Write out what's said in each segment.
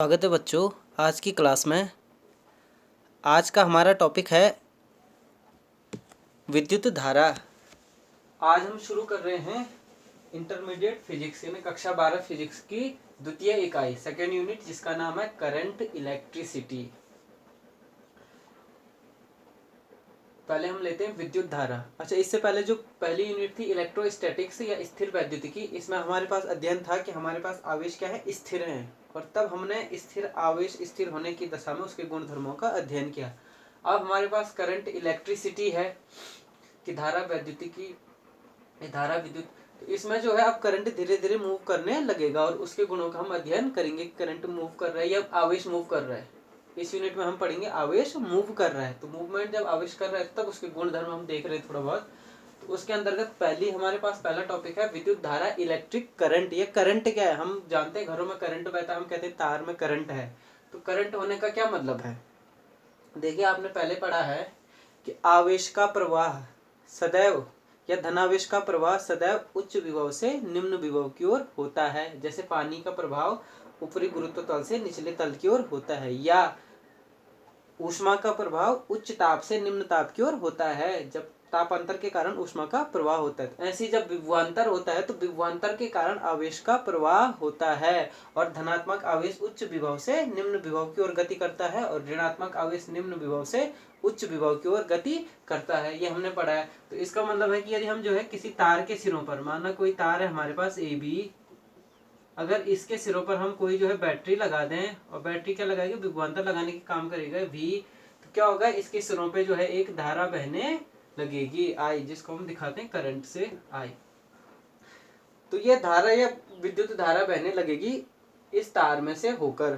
स्वागत है बच्चों आज की क्लास में। आज का हमारा टॉपिक है विद्युत धारा। आज हम शुरू कर रहे हैं इंटरमीडिएट फिजिक्स यानी कक्षा 12 फिजिक्स की द्वितीय इकाई सेकेंड यूनिट, जिसका नाम है करंट इलेक्ट्रिसिटी। पहले हम लेते हैं विद्युत धारा। अच्छा, इससे पहले जो पहली यूनिट थी इलेक्ट्रोस्टैटिक्स या स्थिर वैद्युतिकी, इसमें हमारे पास अध्ययन था कि हमारे पास आवेश क्या है, स्थिर हैं, और तब हमने स्थिर आवेश स्थिर होने की दशा में उसके गुणधर्मों का अध्ययन किया। अब हमारे पास करंट इलेक्ट्रिसिटी है कि धारा वैद्युतिकी, धारा विद्युत। तो इसमें जो है अब करंट धीरे धीरे मूव करने लगेगा और उसके गुणों का हम अध्ययन करेंगे। करंट मूव कर रहा है या आवेश मूव कर रहा है, इस यूनिट में हम पढ़ेंगे आवेश मूव कर रहा है। तो मूवमेंट जब आवेश कर रहा है तब उसके गुण धर्म हम देख रहे हैं थोड़ा बहुत। तो उसके अंतर्गत पहली हमारे पास पहला टॉपिक है विद्युत धारा, इलेक्ट्रिक करंट। ये करंट क्या है, हम जानते हैं घरों में करंट बहता है, हम कहते हैं तार में करंट है। तो करंट होने का क्या मतलब है, देखिए आपने पहले पढ़ा है कि आवेश का प्रवाह सदैव या धनावेश का प्रवाह सदैव उच्च विभव से निम्न विभव की ओर होता है। जैसे पानी का प्रभाव ऊपरी गुरुत्व तल से निचले तल की ओर होता है, या ऊष्मा का प्रभाव उच्च ताप से निम्न ताप की ओर होता है, जब तापांतर के कारण ऊष्मा का प्रवाह होता है। ऐसे जब विभवांतर होता है तो विभवांतर के कारण आवेश का प्रवाह होता है, और धनात्मक आवेश उच्च विभव से निम्न विभव की ओर गति करता है और ऋणात्मक आवेश निम्न विभव से उच्च विभव की ओर गति करता है। ये हमने पढ़ा है। तो इसका मतलब है कि यदि हम जो है किसी तार के सिरों पर, माना कोई तार है हमारे पास ए बी, अगर इसके सिरों पर हम कोई जो है बैटरी लगा दें, और बैटरी क्या लगाएगी, विभवांतर लगाने की काम करेगा वी, तो क्या होगा, इसके सिरों पे जो है एक धारा बहने लगेगी आई, जिसको हम दिखाते हैं करंट से आई। तो ये धारा या विद्युत धारा बहने लगेगी इस तार में से होकर।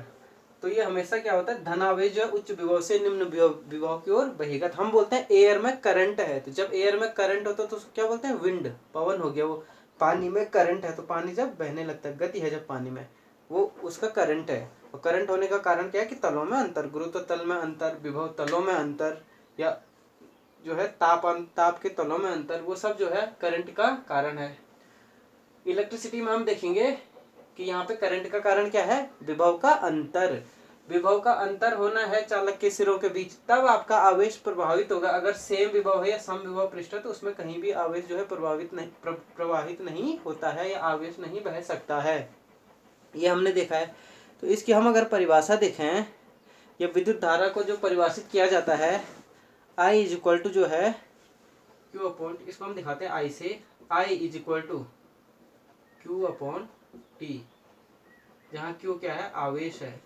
तो ये हमेशा क्या होता है, धनावेश जो है उच्च विभव से निम्न विभव की ओर बहेगा। तो हम बोलते हैं एयर में करंट है। तो जब एयर में करंट होता है तो क्या बोलते हैं, विंड, पवन हो गया। वो पानी में करंट है तो पानी जब बहने लगता है, गति है जब पानी में, वो उसका करंट है। और करंट होने का कारण क्या है कि तलों में अंतर, गुरुत्व तल में अंतर, विभव तलों में अंतर, या जो है ताप के तलों में अंतर, वो सब जो है करंट का कारण है। इलेक्ट्रिसिटी में हम देखेंगे कि यहाँ पे करंट का कारण क्या है, विभव का अंतर। विभव का अंतर होना है चालक के सिरों के बीच, तब आपका आवेश प्रभावित होगा। अगर सेम विभव है या सम विभव पृष्ठ है तो उसमें कहीं भी आवेश जो है प्रवाहित नहीं होता है या आवेश नहीं बह सकता है। ये हमने देखा है। तो इसकी हम अगर परिभाषा देखें, या विद्युत धारा को जो परिभाषित किया जाता है, आई इज इक्वल टू जो है क्यू अपॉन, इसको हम दिखाते हैं आई से, I is equal to Q upon T, जहाँ क्यू क्या है, आवेश है।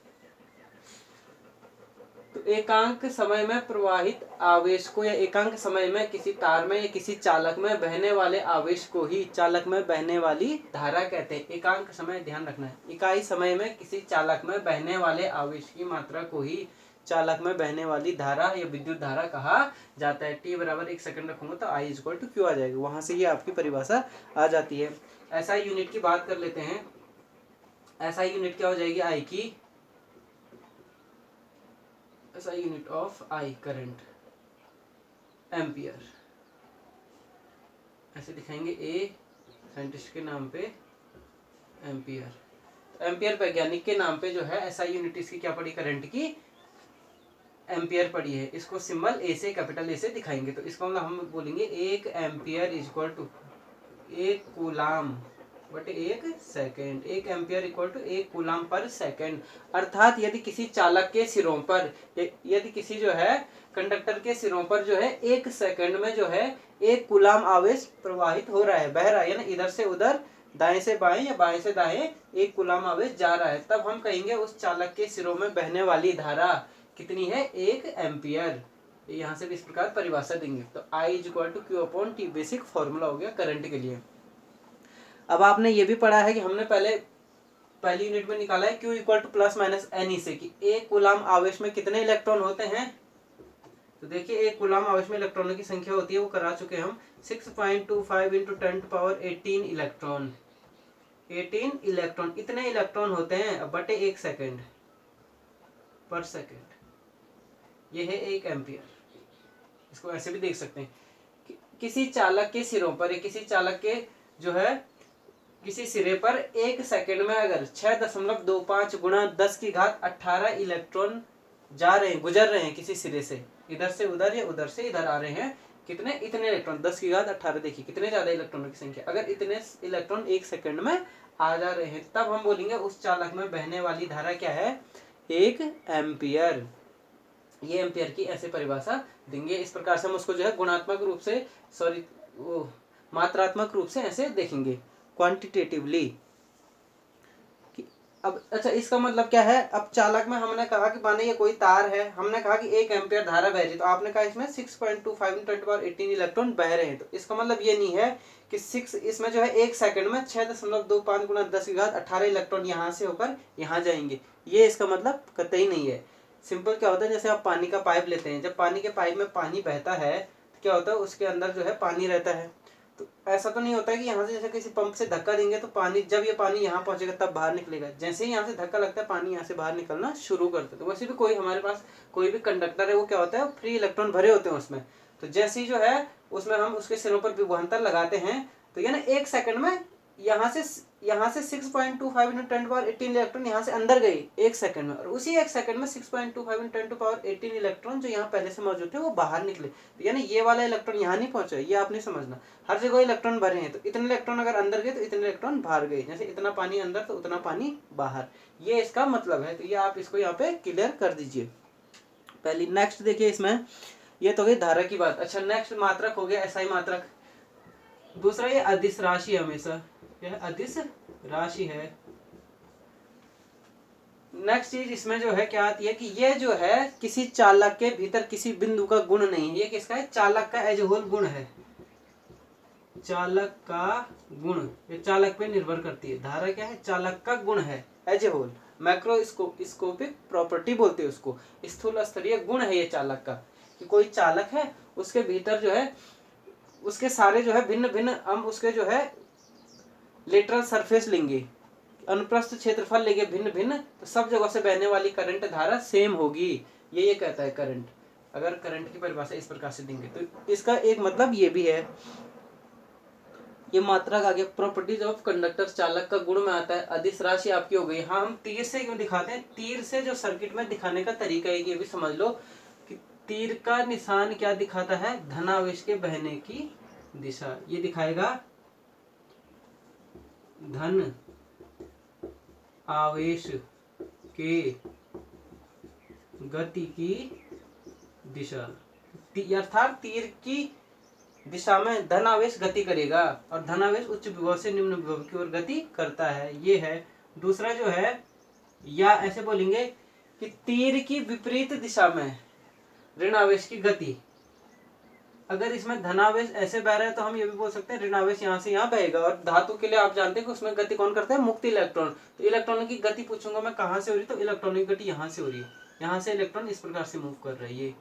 तो एकांक समय में प्रवाहित आवेश को, या एकांक समय में किसी तार में या किसी चालक में बहने वाले आवेश को ही चालक में बहने वाली धारा कहते हैं। एकांक समय ध्यान रखना है, इकाई समय में किसी चालक में बहने वाले आवेश की मात्रा को ही चालक में बहने वाली धारा या विद्युत धारा कहा जाता है। टी बराबर 1 सेकंड रखूंगा तो आई इक्वल टू क्यू आ जाएगा, वहां से ये आपकी परिभाषा आ जाती है। ऐसा यूनिट की बात कर लेते हैं। ऐसा यूनिट क्या हो जाएगी, आई की ऐसा unit of I current, ampere. ऐसे दिखाएंगे, ए साइंटिस्ट के नाम पे एम्पियर, एम्पियर वैज्ञानिक के नाम पे जो है ऐसा यूनिट इसकी क्या पड़ी, करंट की, एम्पियर पड़ी है। इसको सिंबल ए से, कैपिटल ए से दिखाएंगे। तो इसको मतलब हम बोलेंगे 1 ampere is equal to 1 coulomb बटे 1 second. 1 ampere equal to 1 coulomb per second. अर्थात यदि किसी चालक के सिरों पर, यदि किसी जो है कंडक्टर के सिरों पर जो है 1 सेकेंड में जो है 1 कूलाम आवेश प्रवाहित हो रहा है, बह रहा है, यानी इधर से उधर, दाएं से बाएं या बाएं से दाएं 1 कूलाम आवेश जा रहा है, तब हम कहेंगे उस चालक के सिरों में बहने वाली धारा कितनी है, 1 एम्पियर। यहाँ से भी इस प्रकार परिभाषा देंगे। तो I is equal to Q upon T, basic formula हो गया करंट के लिए। अब आपने ये भी पढ़ा है कि हमने पहली यूनिट में निकाला है Q equal to plus minus N E से, कि एक कूलाम आवेश में कितने इलेक्ट्रॉन होते हैं। तो देखिए एक कूलाम आवेश में इलेक्ट्रॉनों की संख्या होती है, वो करा चुके हम, 6.25 इंटू 10⁻18 इलेक्ट्रॉन। 18 इलेक्ट्रॉन, इतने इलेक्ट्रॉन होते हैं बटे 1 सेकेंड पर सेकेंड। ये है 1 एम्पियर। इसको ऐसे भी देख सकते हैं कि किसी चालक के सिरों पर, या किसी चालक के जो है किसी सिरे पर 1 सेकंड में अगर 6.25 गुणा 10 की घात 18 इलेक्ट्रॉन जा रहे हैं, गुजर रहे हैं किसी सिरे से, इधर से उधर या उधर से इधर आ रहे हैं, कितने, इतने इलेक्ट्रॉन, 10 की घात 18, देखिए कितने ज्यादा इलेक्ट्रॉनों की संख्या, अगर इतने इलेक्ट्रॉन 1 सेकंड में आ जा रहे हैं, तब हम बोलेंगे उस चालक में बहने वाली धारा क्या है, 1 एम्पियर। ये एम्पियर की ऐसे परिभाषा देंगे। इस प्रकार से हम उसको जो है गुणात्मक रूप से, सॉरी वो मात्रात्मक रूप से ऐसे देखेंगे, क्वांटिटेटिवली। अब अच्छा, इसका मतलब क्या है, अब चालक में हमने कहा कि माने ये कोई तार है, हमने कहा कि 1 एम्पियर धारा बह रही, तो आपने कहा इसमें 6.25 × 10⁻18 इलेक्ट्रॉन बह रहे हैं, तो इसका मतलब ये नहीं है कि 6, इसमें जो है 1 सेकंड में 6.25 गुणा 10 की घात 18 इलेक्ट्रॉन यहाँ से होकर यहाँ जाएंगे, ये इसका मतलब कतई नहीं है। सिंपल क्या होता है, जैसे आप पानी का पाइप लेते हैं, जब पानी के पाइप में पानी बहता है तो क्या होता है, उसके अंदर जो है पानी रहता है, तो ऐसा तो नहीं होता है कि यहाँ से जैसे किसी पंप से धक्का देंगे तो पानी, जब ये पानी यहाँ पहुंचेगा तब बाहर निकलेगा, जैसे ही यहाँ से धक्का लगता है पानी यहाँ से बाहर निकलना शुरू करता है। तो वैसे भी कोई हमारे पास कोई भी कंडक्टर है, वो क्या होता है, फ्री इलेक्ट्रॉन भरे होते हैं उसमें, तो जैसे ही जो है उसमें हम उसके सिरों पर विभवांतर लगाते हैं, तो ये ना 1 सेकंड में यहाँ से 6.25 × 10⁻18 इलेक्ट्रॉन यहाँ से अंदर गई 1 सेकंड में, और उसी 1 सेकंड में 6.25 × 10⁻18 इलेक्ट्रॉन जो यहाँ पहले से मौजूद थे वो बाहर निकले, तो यानी ये वाला इलेक्ट्रॉन यहाँ नहीं पहुंचा, ये आपने समझना, हर जगह इलेक्ट्रॉन भरे हैं, तो इतने इलेक्ट्रॉन अगर अंदर गए तो इतने इलेक्ट्रॉन बाहर गए, जैसे इतना पानी अंदर तो उतना पानी बाहर, ये इसका मतलब है। तो ये आप इसको यहाँ पे क्लियर कर दीजिए पहली। नेक्स्ट देखिए, इसमें ये तो गई धारा की बात। अच्छा, नेक्स्ट मात्रक हो गया एसआई मात्रक। दूसरा ये अदिश राशि, हमेशा यह अदिश राशि है। नेक्स्ट चीज इसमें जो है क्या आती है कि ये जो है किसी चालक के भीतर किसी बिंदु का गुण नहीं है, ये किसका है, चालक का एज होल गुण है, चालक का गुण, ये चालक पे निर्भर करती है, धारा क्या है, चालक का गुण है as a whole, macroscopic property बोलते हैं उसको, स्थूल स्तरीय गुण है ये चालक का, कि कोई चालक है उसके भीतर जो है उसके सारे जो है भिन्न भिन्न, हम उसके जो है लेटरल सरफेस लेंगे, अनुप्रस्थ क्षेत्रफल लेंगे भिन्न भिन्न, तो सब जगह से बहने वाली करंट धारा सेम होगी, ये कहता है करंट। अगर करंट की परिभाषा इस प्रकार से देंगे तो इसका एक मतलब ये भी है। ये मात्रक आ गया, प्रॉपर्टीज ऑफ कंडक्टर, चालक का गुण में आता है। अदिश राशि आपकी हो गई। हाँ, हम तीर से क्यों दिखाते हैं, तीर से जो सर्किट में दिखाने का तरीका है ये भी समझ लो कि तीर का निशान क्या दिखाता है, धनावेश के बहने की दिशा, ये दिखाएगा धन आवेश के गति की दिशा, अर्थात तीर की दिशा में धन आवेश गति करेगा, और धन आवेश उच्च विभव से निम्न विभव की ओर गति करता है, ये है। दूसरा जो है, या ऐसे बोलेंगे कि तीर की विपरीत दिशा में ऋण आवेश की गति, अगर इसमें धनावेश ऐसे बह रहा है तो हम ये भी बोल सकते हैं ऋणावेश यहाँ से यहाँ बहेगा। और धातु के लिए आप जानते हैं कि उसमें गति कौन करता है, मुक्त इलेक्ट्रॉन। तो इलेक्ट्रॉनों की गति पूछूंगा मैं कहाँ से हो रही, तो इलेक्ट्रॉनों की गति यहाँ से हो रही है, यहाँ से इलेक्ट्रॉन इस प्रकार से मूव कर रही है।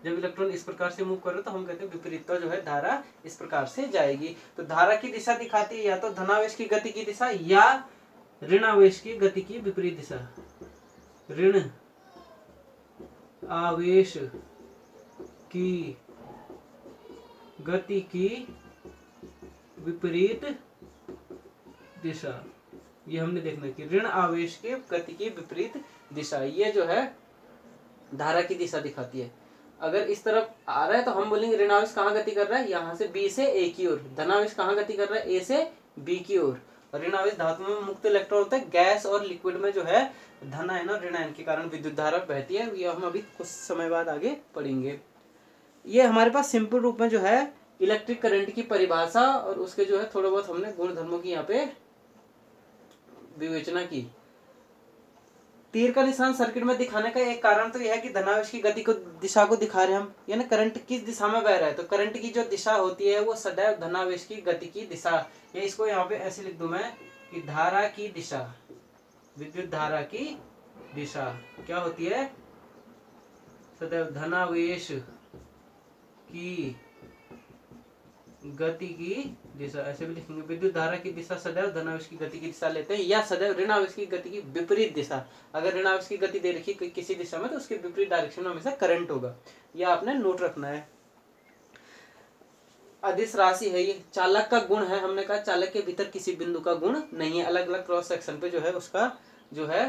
जब इलेक्ट्रॉन इस प्रकार से मूव कर रहे तो हम कहते हैं विपरीतता जो है धारा इस प्रकार से जाएगी। तो धारा की दिशा दिखाती है या तो धनावेश की गति की दिशा या ऋणावेश की गति की विपरीत दिशा, ऋण आवेश की गति की विपरीत दिशा, ये हमने देखना कि ऋण आवेश के गति की विपरीत दिशा, ये जो है धारा की दिशा दिखाती है। अगर इस तरफ आ रहा है तो हम बोलेंगे ऋण आवेश कहाँ गति कर रहा है, यहाँ से बी से ए की ओर। धनावेश कहाँ गति कर रहा है, ए से बी की ओर। और ऋण आवेश धातु में मुक्त इलेक्ट्रॉन होता है, गैस और लिक्विड में जो है धन आयन और ऋण आयन के कारण विद्युत धारा बहती है, ये हम अभी कुछ समय बाद आगे पढ़ेंगे। ये हमारे पास सिंपल रूप में जो है इलेक्ट्रिक करंट की परिभाषा और उसके जो है थोड़ा बहुत हमने गुण धर्मों की यहाँ पे विवेचना की। तीर का निशान सर्किट में दिखाने का एक कारण तो यह है कि धनावेश की गति को दिशा को दिखा रहे हैं हम, यानी करंट किस दिशा में बह रहा है, तो करंट की जो दिशा होती है वो सदैव धनावेश की गति की दिशा। ये इसको यहाँ पे ऐसे लिख दूं मैं कि धारा की दिशा, विद्युत धारा की दिशा क्या होती है, सदैव धनावेश की गति की दिशा, ऐसे भी लिखेंगे। विद्युत धारा की दिशा सदैव धनावेश की गति की दिशा लेते हैं, या सदैव ऋणावेश की गति की विपरीत दिशा। अगर ऋणावेश की गति दे रखी किसी दिशा में तो उसके विपरीत डायरेक्शन में हमेशा करंट होगा, यह आपने नोट रखना है। अदिश राशि है ये, चालक का गुण है, हमने कहा चालक के भीतर किसी बिंदु का गुण नहीं है, अलग अलग क्रॉस सेक्शन पे जो है उसका जो है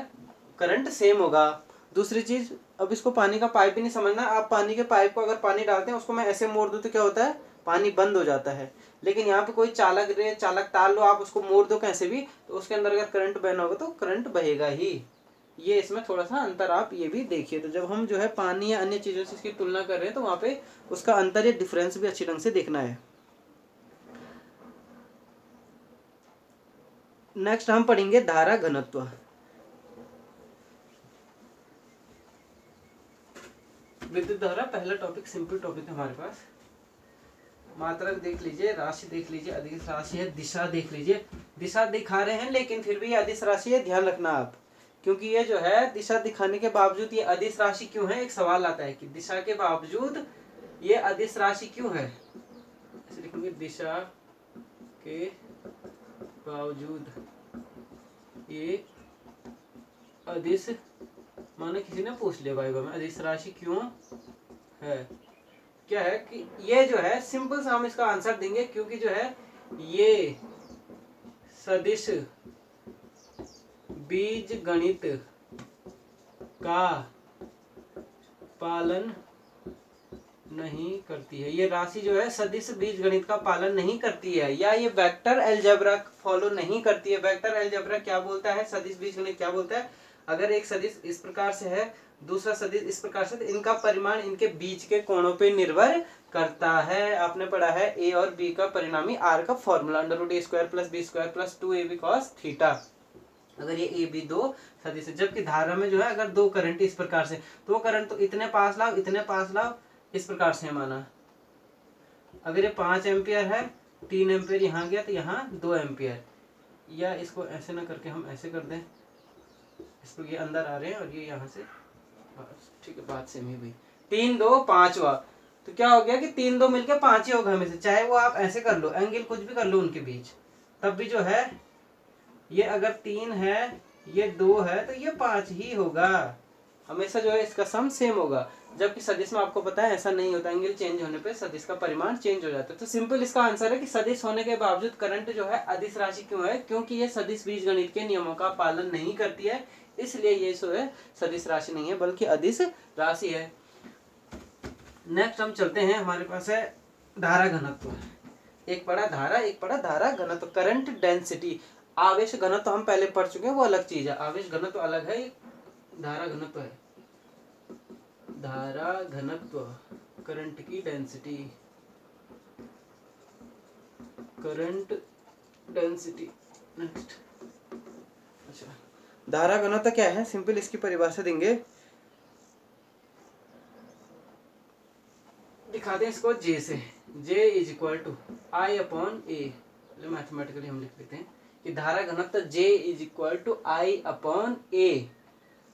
करंट सेम होगा। दूसरी चीज, अब इसको पानी का पाइप भी नहीं समझना, आप पानी के पाइप को अगर पानी डालते हैं उसको मैं ऐसे मोड़ दूं तो क्या होता है, पानी बंद हो जाता है। लेकिन यहाँ पे कोई चालक रे चालक तार लो, आप उसको मोड़ दो कैसे भी, तो उसके अंदर अगर करंट बहना होगा तो करंट बहेगा ही। ये इसमें थोड़ा सा अंतर आप ये भी देखिए। तो जब हम जो है पानी या अन्य चीजों से इसकी तुलना कर रहे हैं तो वहां पे उसका अंतर या डिफरेंस भी अच्छी ढंग से देखना है। नेक्स्ट हम पढ़ेंगे धारा घनत्व। विद्युत धारा पहला टॉपिक, सिंपल टॉपिक है हमारे पास। मात्रक देख लीजिए, राशि देख लीजिए, अदिश राशि है, दिशा देख लीजिए। दिशा दिखा रहे हैं लेकिन फिर भी ये अदिश राशि है, ध्यान रखना आप, क्योंकि ये जो है दिशा दिखाने के बावजूद ये अदिश राशि क्यों है, एक सवाल आता है कि दिशा के बावजूद ये अदिश राशि क्यों है। ऐसे लिखेंगे, दिशा के बावजूद ये अदिश, मानो किसी ने पूछ लिया भाई में अदिश राशि क्यों है, क्या है कि ये जो है सिंपल सा हम इसका आंसर देंगे, क्योंकि जो है ये सदिश बीज गणित का पालन नहीं करती है। ये राशि जो है सदिश बीज गणित का पालन नहीं करती है, या ये वेक्टर अलजेब्रा फॉलो नहीं करती है। वेक्टर अलजेब्रा क्या बोलता है, सदिश बीज गणित क्या बोलता है, अगर एक सदिश इस प्रकार से है, दूसरा सदिश इस प्रकार से, तो इनका परिमाण इनके बीच के कोणों पे निर्भर करता है। आपने पढ़ा है ए और बी का परिणामी आर का formula, √a² + b² + 2ab cos theta. अगर ये ए बी दो सदिश है, जबकि धारा में जो है अगर दो करंट इस प्रकार से, तो करंट तो इतने पास लाओ इतने पास लाओ, इस प्रकार से माना। अगर ये 5 एम्पियर है, 3 एम्पियर यहाँ गया तो यहाँ 2 एम्पियर, या इसको ऐसे ना करके हम ऐसे कर दें, इसको ये अंदर आ रहे हैं और ये यहाँ से, ठीक है बात सेम ही हुई। 3 2 5 हुआ, तो क्या हो गया कि 3 2 मिलके 5 ही होगा हमेशा, चाहे वो आप ऐसे कर लो, एंगल कुछ भी कर लो उनके बीच, तब भी जो है ये अगर 3 है ये 2 है तो ये 5 ही होगा, हमेशा जो है इसका सम सेम होगा। जबकि सदिश में आपको पता है ऐसा नहीं होता, एंगल चेंज होने पे सदिश का परिमाण चेंज हो जाता है। तो सिंपल इसका आंसर है कि सदिश होने के बावजूद करंट जो है अदिश राशि क्यों है, क्योंकि ये सदिश बीजगणित के नियमों का पालन नहीं करती है, इसलिए ये जो है सदिश राशि नहीं है बल्कि अदिश राशि है। नेक्स्ट हम चलते हैं, हमारे पास है धारा घनत्व। एक पढ़ा धारा, एक पढ़ा धारा घनत्व। करंट डेंसिटी, आवेश घनत्व हम पहले पढ़ चुके हैं, वो अलग चीज है, आवेश घनत्व अलग है, धारा घनत्व है। धारा घनत्व, करंट की डेंसिटी, करंट डेंसिटी। नेक्स्ट, अच्छा धारा घनत्व क्या है, सिंपल इसकी परिभाषा देंगे, दिखाते हैं इसको जे से। J = I/A, मैथमेटिकली हम लिख लेते हैं कि धारा घनत्व J = I/A।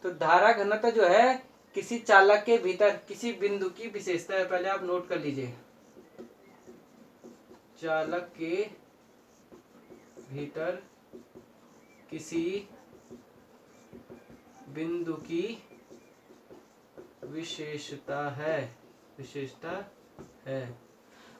तो धारा घनत्व जो है किसी चालक के भीतर किसी बिंदु की विशेषता है, पहले आप नोट कर लीजिए, चालक के भीतर किसी बिंदु की विशेषता है, विशेषता है,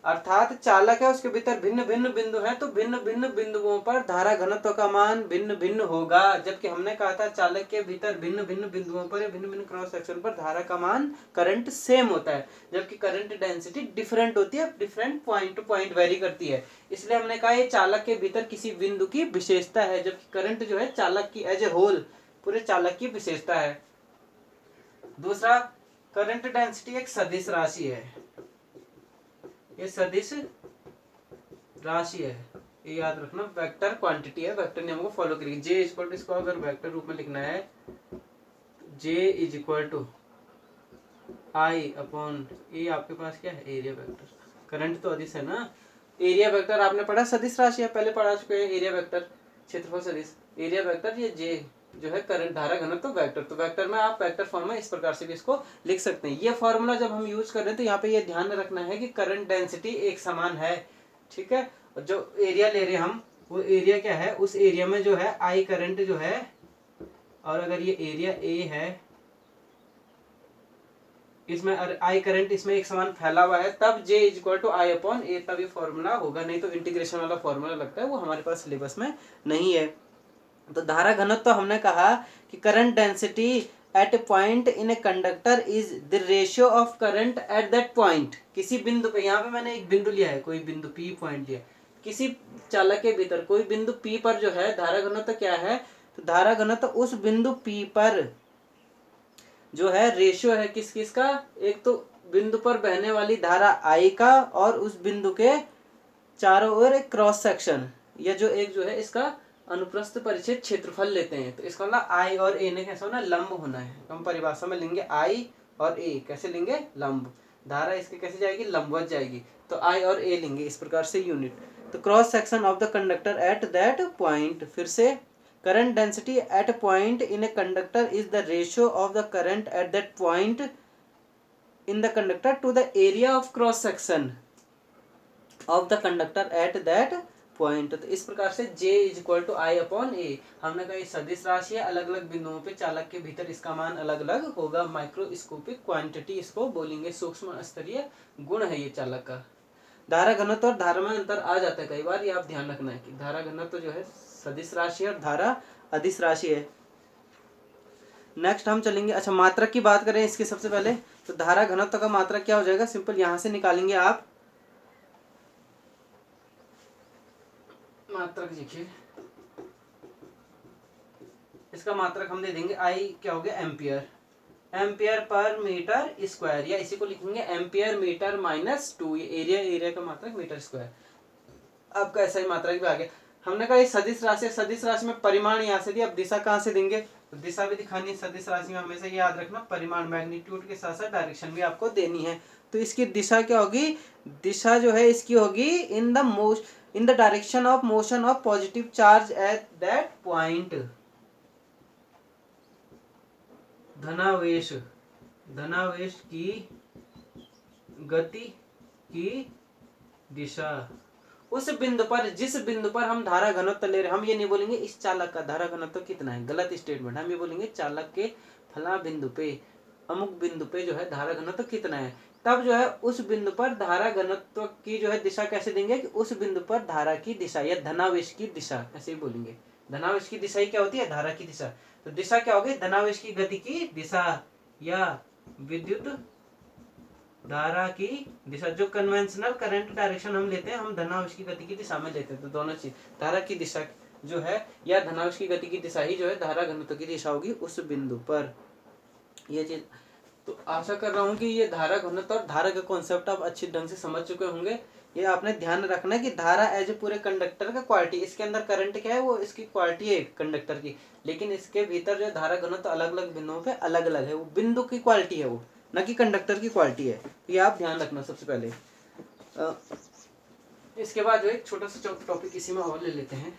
अर्थात चालक है उसके भीतर भिन्न भिन्न बिंदु हैं, तो भिन्न भिन्न बिंदुओं पर धारा घनत्व का मान भिन्न भिन्न होगा। जबकि हमने कहा था चालक के भीतर भिन्न भिन्न बिंदुओं पर भिन्न भिन्न क्रॉस सेक्शन पर धारा का मान करंट सेम होता है, जबकि करंट डेंसिटी डिफरेंट होती है, different point two point very करती है। इसलिए हमने कहा ये चालक के भीतर किसी बिंदु की विशेषता है, जबकि करंट जो है चालक की एज ए होल पूरे चालक की विशेषता है। दूसरा, करंट डेंसिटी एक सदिश राशि है, ये सदिश राशि है, ये याद रखना, वेक्टर क्वांटिटी है, वेक्टर नियम को फॉलो करेगी। J इसको अगर वेक्टर रूप में लिखना है, J = I/A, आपके पास क्या है, एरिया वेक्टर। करंट तो अदिश है ना, एरिया वेक्टर आपने पढ़ा सदिश राशि है, पहले पढ़ा चुके हैं, एरिया वेक्टर क्षेत्रफल सदिश, एरिया वेक्टर, ये J जो है करंट धारा घनत्व तो वेक्टर, तो वेक्टर में आप वेक्टर फॉर्म में इस प्रकार से भी इसको लिख सकते हैं। ये फॉर्मूला जब हम यूज कर रहे हैं तो यहाँ पे ये ध्यान रखना है कि करंट डेंसिटी एक समान है, ठीक है। और जो एरिया ले रहे हैं हम, वो एरिया क्या है, उस एरिया में जो है आई करंट जो है, और अगर ये एरिया ए है इसमें आई करंट इसमें एक समान फैला हुआ है, तब J equal to I upon A, तब ये फॉर्मूला होगा, नहीं तो इंटीग्रेशन वाला फॉर्मूला लगता है वो हमारे पास सिलेबस में नहीं है। तो धारा घनत्व तो हमने कहा कि current density eight A point in a conductor is the ratio of current at that point. किसी बिंदु पे, यहाँ पे मैंने एक बिंदु लिया है, कोई बिंदु P पॉइंट लिया, किसी चालक के भीतर कोई बिंदु P पर जो है धारा घनत्व तो क्या है, तो धारा घनत्व तो उस बिंदु P पर जो है रेशियो है किस किस का, एक तो बिंदु पर बहने वाली धारा I का और उस बिंदु के चारों ओर एक क्रॉस सेक्शन, या जो एक जो है इसका अनुप्रस्थ परिच्छेद क्षेत्रफल लेते हैं। तो इसका मतलब आई और ए ने कैसा होना, लंब होना है। हम परिभाषा में लेंगे आई और ए, कैसे लेंगे, लंब। धारा इसके कैसे जाएगी, लंबवत जाएगी, तो आई और ए लेंगे इस प्रकार से यूनिट। तो cross section of the conductor at that point, फिर से current density at point in a conductor is the ratio of the current at that point in the conductor to the area of cross section of the conductor at that point. तो इस प्रकार से J is equal to I upon A, हमने कहा सदिश राशि है, अलग अलग बिंदुओं पे चालक के भीतर इसका मान अलग अलग होगा। माइक्रोस्कोपिक क्वांटिटी इसको बोलेंगे, सूक्ष्म स्तरीय गुण है ये चालक का। धारा घनत्व और धारा में अंतर आ जाता है कई बार, ये आप ध्यान रखना है कि धारा घनत्व जो है सदिश राशि है और धारा अदिश राशि है। नेक्स्ट हम चलेंगे, अच्छा मात्रक की बात करें इसके सबसे पहले, तो धारा घनत्व का मात्रक क्या हो जाएगा, सिंपल यहाँ से निकालेंगे आप। मात्रक देखिए, इसका मात्रक हम दे देंगे आई, क्या हो गया, ampere, ampere per metre square, या इसी को लिखेंगे एम्पियर मीटर माइनस 2, ये एरिया, एरिया का मात्रक मीटर स्क्वायर। आपका ऐसा ही मात्रक भी आ गया। हमने कहा ये सदिश राशि, सदिश राशि में परिमाण यहाँ से दिया, अब दिशा कहाँ से देंगे, तो दिशा भी दिखानी है सदिश राशि में, हमेशा याद रखना परिमाण मैग्नीट्यूड के साथ साथ डायरेक्शन भी आपको देनी है। तो इसकी दिशा क्या होगी, दिशा जो है इसकी होगी in the direction of motion of positive charge at that point. धनावेश, धनावेश की गति की दिशा उस बिंदु पर, जिस बिंदु पर हम धारा घनत्व ले रहे हैं, हम ये नहीं बोलेंगे इस चालक का धारा घनत्व कितना है, गलत स्टेटमेंट, हम ये बोलेंगे चालक के फला बिंदु पे, अमुक बिंदु पे जो है धारा घनत्व कितना है। तब जो है उस बिंदु पर धारा घनत्व की जो है दिशा कैसे देंगे, कि उस बिंदु पर धारा की दिशा या धनावेश की दिशा, ऐसे ही बोलेंगे। धनावेश की दिशा ही क्या होती है, धारा की दिशा। तो दिशा क्या होगी, धनावेश की गति की दिशा या विद्युत धारा की दिशा। जो कन्वेंशनल करंट डायरेक्शन हम लेते हैं, हम धनावेश की गति की दिशा में लेते हैं। तो दोनों चीज, धारा की दिशा जो है या धनावेश की गति की दिशा ही जो है धारा घनत्व की दिशा होगी उस बिंदु पर, ये चीज। तो आशा कर रहा हूँ कि ये धारा घनत्व और धारा का कॉन्सेप्ट आप अच्छी ढंग से समझ चुके होंगे। ये आपने ध्यान रखना है कि धारा एज ए पूरे कंडक्टर का क्वालिटी, इसके अंदर करंट क्या है वो इसकी क्वालिटी है कंडक्टर की, लेकिन इसके भीतर जो धारा घनत्व अलग अलग बिंदुओं पे अलग अलग है, वो बिंदु की क्वालिटी है वो, न कि कंडक्टर की क्वालिटी है। ये आप ध्यान रखना सबसे पहले। इसके बाद जो एक छोटा सा टॉपिक इसी में और ले लेते हैं,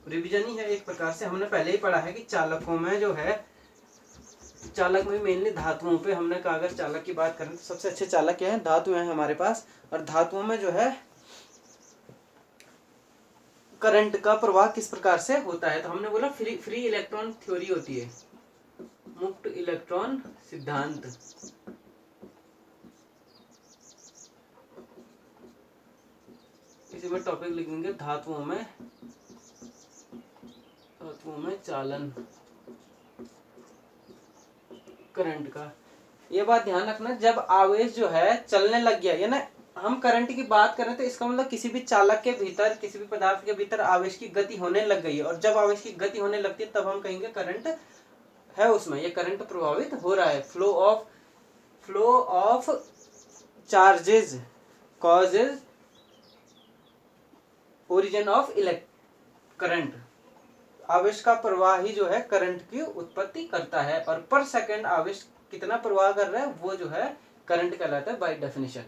रिवीजन ही है एक प्रकार से। हमने पहले ही पढ़ा है कि चालकों में जो है, चालक में मेनली धातुओं पे हमने कहा, अगर चालक की बात करें तो सबसे अच्छे चालक क्या है, धातु हैं हमारे पास, और धातुओं में जो है करंट का प्रवाह किस प्रकार से होता है। तो हमने बोला फ्री इलेक्ट्रॉन थ्योरी होती है, मुक्त इलेक्ट्रॉन सिद्धांत। इसी में टॉपिक लिखेंगे धातुओं में चालन करंट का। ये बात ध्यान रखना, जब आवेश जो है चलने लग गया, या ना हम करंट की बात करें तो इसका मतलब किसी भी चालक के भीतर, किसी भी पदार्थ के भीतर आवेश की गति होने लग गई है, और जब आवेश की गति होने लगती है तब हम कहेंगे करंट है उसमें, ये करंट प्रभावित हो रहा है। Flow of charges causes origin of current, आवेश का प्रवाह ही जो है करंट की उत्पत्ति करता है, और पर सेकंड आवेश कितना प्रवाह कर रहा है वो जो है करंट कहलाता है बाय डेफिनेशन।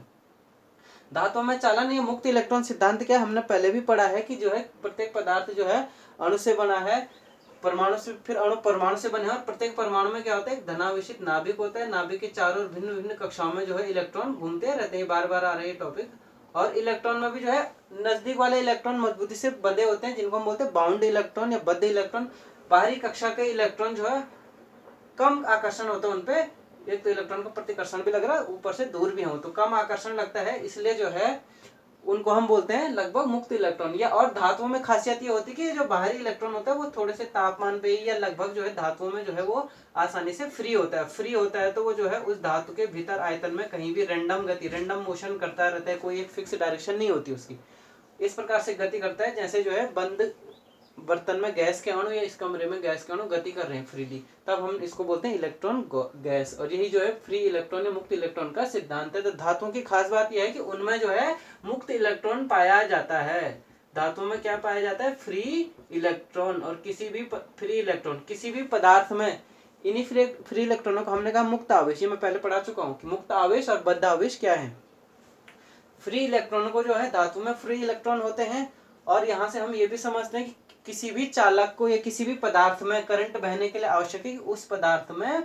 धातुओं में चालन या मुक्त इलेक्ट्रॉन सिद्धांत क्या, हमने पहले भी पढ़ा है कि जो है प्रत्येक पदार्थ जो है अणु से बना है, परमाणु से, फिर अणु परमाणु से बने हैं, और प्रत्येक परमाणु में क्या होता है, धनावेशित नाभिक होता है। नाभिक के चारों ओर भिन्न भिन्न कक्षाओं में जो है इलेक्ट्रॉन घूमते रहते हैं, बार बार आ रहे हैं टॉपिक। और इलेक्ट्रॉन में भी जो है नजदीक वाले इलेक्ट्रॉन मजबूती से बंधे होते हैं, जिनको हम बोलते हैं बाउंड इलेक्ट्रॉन या बद्ध इलेक्ट्रॉन। बाहरी कक्षा के इलेक्ट्रॉन जो है कम आकर्षण होता है उनपे, एक तो इलेक्ट्रॉन का प्रतिकर्षण भी लग रहा है, ऊपर से दूर भी हूँ, तो कम आकर्षण लगता है, इसलिए जो है उनको हम बोलते हैं लगभग मुक्त इलेक्ट्रॉन। या और धातुओं में खासियत ये होती है कि जो बाहरी इलेक्ट्रॉन होता है वो थोड़े से तापमान पे या लगभग जो है धातुओं में जो है वो आसानी से फ्री होता है। फ्री होता है तो वो जो है उस धातु के भीतर आयतन में कहीं भी रैंडम गति, रैंडम मोशन करता रहता है, कोई एक फिक्स डायरेक्शन नहीं होती उसकी। इस प्रकार से गति करता है जैसे जो है बंद बर्तन में गैस के अणु या इस कमरे में गैस के अणु गति कर रहे हैं फ्रीली, तब हम इसको बोलते हैं इलेक्ट्रॉन गैस। और यही जो है फ्री इलेक्ट्रॉन या मुक्त इलेक्ट्रॉन का सिद्धांत है। तो धातुओं की खास बात यह है कि उनमें जो है मुक्त इलेक्ट्रॉन पाया जाता है। धातुओं में क्या पाया जाता है? Free electron. और किसी भी फ्री इलेक्ट्रॉन किसी भी पदार्थ में, इन्हीं फ्री इलेक्ट्रॉनों को हमने कहा मुक्त आवेश। ये मैं पहले पढ़ा चुका हूँ कि मुक्त आवेश और बद्ध आवेश क्या है। फ्री इलेक्ट्रॉन को जो है धातु में फ्री इलेक्ट्रॉन होते हैं। और यहाँ से हम ये भी समझते हैं कि किसी भी चालक को या किसी भी पदार्थ में करंट बहने के लिए आवश्यक है कि उस पदार्थ में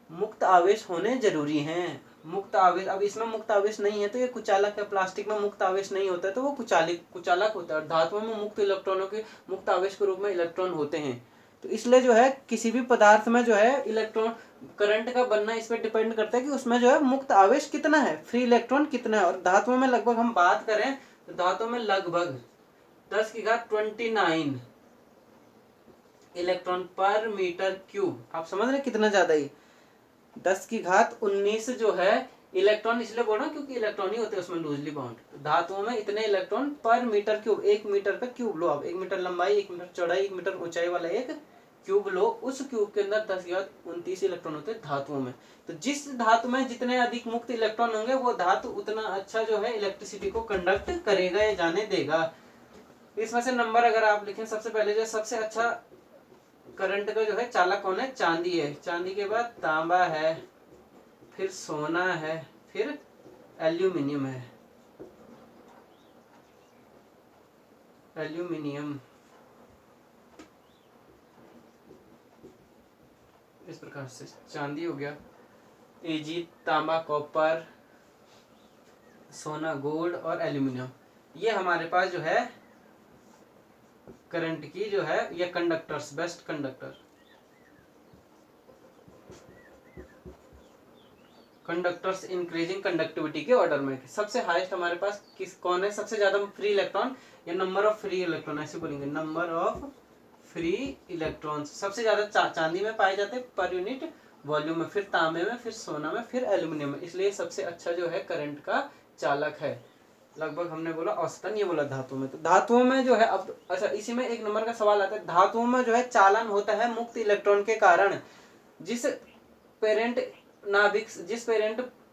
मुक्त आवेश होने जरूरी हैं। मुक्त आवेश, अब इसमें मुक्त आवेश नहीं है तो ये कुचालक है। प्लास्टिक में मुक्त आवेश नहीं होता है तो वो कुचालक होता है। और धातुओं में मुक्त इलेक्ट्रॉनों के मुक्त आवेश के रूप में इलेक्ट्रॉन होते हैं। तो इसलिए जो है किसी भी पदार्थ में जो है इलेक्ट्रॉन करंट का बनना इस पर डिपेंड करता है कि उसमें जो है मुक्त आवेश कितना है, फ्री इलेक्ट्रॉन कितना है। और धातुओं में लगभग हम बात करें तो धातुओं में लगभग 10⁻29 इलेक्ट्रॉन पर मीटर क्यूब। आप समझ रहे कितना ज्यादा ही, 10⁻19 जो है इलेक्ट्रॉन, इसलिए बोल रहा हूँ क्योंकि इलेक्ट्रॉन ही होते हैं उसमें लूजली बाउंड। धातुओं में इतने इलेक्ट्रॉन पर मीटर क्यूब, 1 मीटर का क्यूब लो आप, 1 मीटर लंबाई, 1 मीटर चौड़ाई, 1 मीटर ऊंचाई वाला एक क्यूब लो। उस क्यूब के अंदर 10⁻29 इलेक्ट्रॉन होते हैं धातुओं में। तो जिस धातु में जितने अधिक मुक्त इलेक्ट्रॉन होंगे वो धातु उतना अच्छा जो है इलेक्ट्रिसिटी को कंडक्ट करेगा या जाने देगा। इसमें से नंबर अगर आप लिखें, सबसे पहले जो सबसे अच्छा करंट का जो है चालक कौन है? चांदी है। चांदी के बाद तांबा है, फिर सोना है, फिर एल्यूमिनियम है। एल्यूमिनियम इस प्रकार से चांदी हो गया, एजी, तांबा, कॉपर, सोना, गोल्ड और एल्यूमिनियम। ये हमारे पास जो है करंट की जो है ये conductors, best conductor. Conductors increasing conductivity के ऑर्डर में सबसे हाईएस्ट हमारे पास कौन है? सबसे ज्यादा फ्री इलेक्ट्रॉन या नंबर ऑफ फ्री इलेक्ट्रॉन ऐसे बोलेंगे, नंबर ऑफ फ्री इलेक्ट्रॉन्स सबसे ज्यादा चांदी में पाए जाते हैं पर यूनिट वॉल्यूम में, फिर तांबे में, फिर सोना में, फिर एल्यूमिनियम में। इसलिए सबसे अच्छा जो है करंट का चालक है। लगभग हमने बोला औसतन, ये बोला धातु में। तो धातुओं में जो है, अब अच्छा इसी में एक नंबर का सवाल आता है, धातुओं में जो है चालन होता है मुक्त इलेक्ट्रॉन के कारण। जिस पेरेंट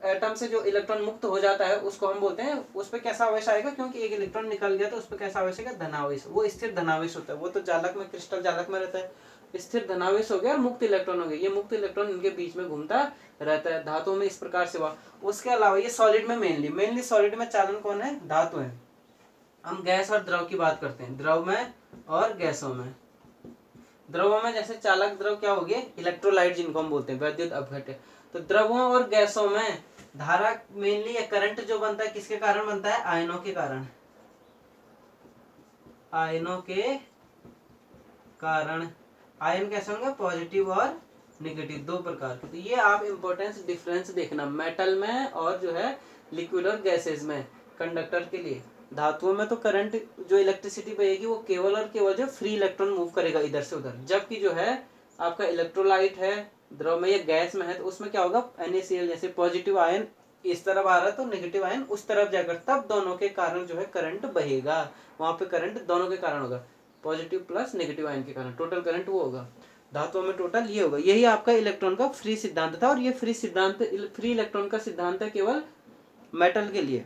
एटम से जो इलेक्ट्रॉन मुक्त हो जाता है उसको हम बोलते हैं, उस पर कैसा आवेश आएगा? क्योंकि एक इलेक्ट्रॉन निकल गया तो उस पर कैसा आवेश आएगा? धनावेश। वो स्थिर धनावेश होता है। वो तो जालक में, क्रिस्टल जालक में रहता है, स्थिर धनावेश हो गया और मुक्त इलेक्ट्रॉन हो गया। ये मुक्त इलेक्ट्रॉन इनके बीच में घूमता रहता है। धातुओं में इस प्रकार से हुआ। उसके अलावा ये सॉलिड में मेनली सॉलिड में चालन कौन है? धातु है। हम गैस और द्रव की बात करते हैं, द्रव में और गैसों में। द्रवों में जैसे चालक द्रव क्या हो गए? इलेक्ट्रोलाइट जिनको हम बोलते हैं, वैद्युत अपघट्य। तो द्रवों और गैसों में धारा मेनली या करंट जो बनता है किसके कारण बनता है? आयनों के कारण। आयनों के कारण। आयन कैसे होंगे? पॉजिटिव और नेगेटिव, दो प्रकार के। तो ये आप इंपॉर्टेंस डिफरेंस देखना मेटल में और जो है लिक्विड और गैसेस में कंडक्टर के लिए। धातुओं में तो करंट जो इलेक्ट्रिसिटी बहेगी वो केवल और केवल जो फ्री इलेक्ट्रॉन मूव करेगा इधर से उधर। जबकि जो है आपका इलेक्ट्रोलाइट है, द्रव में या गैस में है, तो उसमें क्या होगा? NaCl जैसे पॉजिटिव आयन इस तरफ आ रहा है तो नेगेटिव आयन उस तरफ जाकर, तब दोनों के कारण जो है करंट बहेगा। वहां पे करंट दोनों के कारण होगा, पॉजिटिव प्लस नेगेटिव आयन के कारण टोटल करंट वो होगा। धातुओं में टोटल ये होगा। यही आपका इलेक्ट्रॉन का फ्री सिद्धांत था। और ये फ्री इलेक्ट्रॉन का सिद्धांत है केवल मेटल के लिए।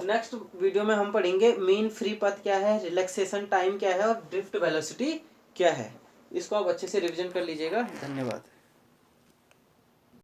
नेक्स्ट वीडियो में हम पढ़ेंगे मीन फ्री पथ क्या है, रिलैक्सेशन टाइम क्या है और ड्रिफ्ट वेलोसिटी क्या है। इसको आप अच्छे से रिवीजन कर लीजिएगा। धन्यवाद।